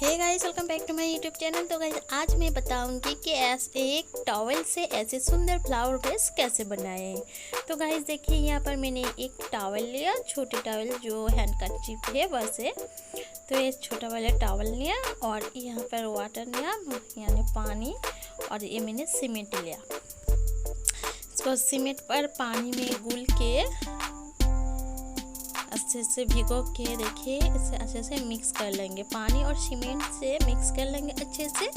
Hey guys, welcome back to my YouTube channel. तो guys आज मैं बताऊंगी कि ऐसे एक टॉवल से ऐसे सुंदर फ्लावर वेस कैसे बनाएं। तो गाइस देखिए, यहाँ पर मैंने एक टॉवल लिया, छोटी टॉवल जो हैंडकरचीफ है वैसे। तो ये छोटा वाला टॉवल लिया और यहाँ पर वाटर लिया यानी पानी, और ये मैंने सीमेंट लिया। इसको सीमेंट पर पानी में घुल के अच्छे से भिगो के देखिए, इसे अच्छे से मिक्स कर लेंगे। पानी और सीमेंट से मिक्स कर लेंगे अच्छे से,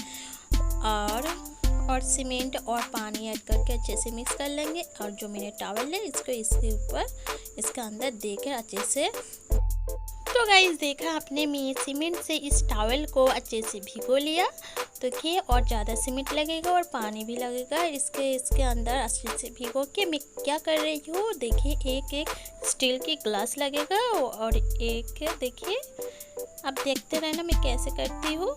और सीमेंट और पानी ऐड करके अच्छे से मिक्स कर लेंगे। और जो मैंने टॉवल है इसको इसके ऊपर इसका अंदर देकर अच्छे से, तो गाइस देखा आपने, मैं सीमेंट से इस टॉवल को अच्छे से भिगो लिया। देखिए, और ज़्यादा सीमेंट लगेगा और पानी भी लगेगा इसके अंदर। अच्छे से भिगो के मैं क्या कर रही हूँ, देखिए एक स्टील की ग्लास लगेगा और एक देखिए, आप देखते रहना मैं कैसे करती हूँ।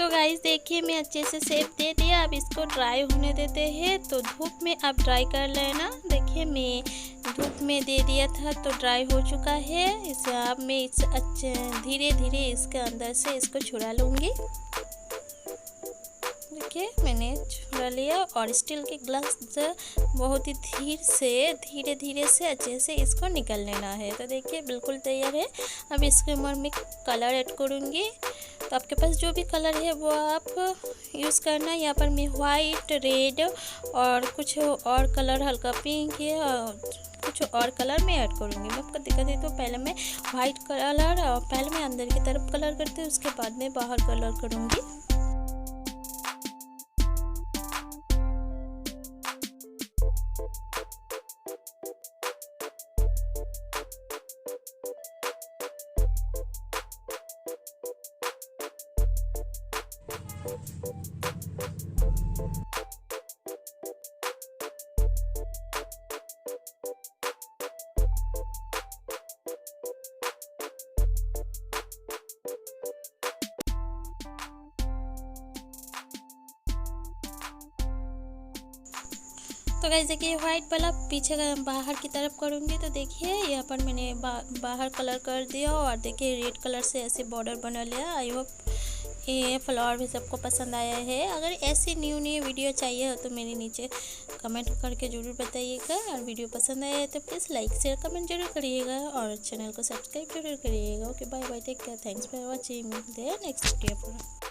तो गाइस देखिए मैं अच्छे से शेप दे दिया। अब इसको ड्राई होने देते हैं। तो धूप में आप ड्राई कर लेना। देखिए मैं धूप में दे दिया था तो ड्राई हो चुका है। इसे अब मैं इसे अच्छे धीरे धीरे इसके अंदर से इसको छुड़ा लूँगी। देखिए मैंने छुड़ा लिया और स्टील के ग्लास से बहुत ही धीरे धीरे से अच्छे से इसको निकाल लेना है। तो देखिए बिल्कुल तैयार है। अब इसके ऊपर मैं कलर ऐड करूँगी। तो आपके पास जो भी कलर है वो आप यूज़ करना। यहाँ पर मैं वाइट, रेड और कुछ और कलर हल्का पिंक है और कुछ और कलर मैं ऐड करूँगी। मैं आपको दिखा दी तो पहले मैं वाइट कलर और पहले मैं अंदर की तरफ कलर करती हूँ, उसके बाद मैं बाहर कलर करूँगी। तो गाइस देखिए वाइट वाला पीछे बाहर की तरफ करूँगी। तो देखिए यहाँ पर मैंने बाहर कलर कर दिया और देखिए रेड कलर से ऐसे बॉर्डर बना लिया। आई होप ये फ्लावर भी सबको पसंद आया है। अगर ऐसी न्यू वीडियो चाहिए हो तो मेरे नीचे कमेंट करके ज़रूर बताइएगा। और वीडियो पसंद आया है तो प्लीज़ लाइक शेयर कमेंट जरूर करिएगा और चैनल को सब्सक्राइब जरूर करिएगा। Okay bye bye, take care, thanks for watching. मिलते हैं नेक्स्ट वीडियो पर।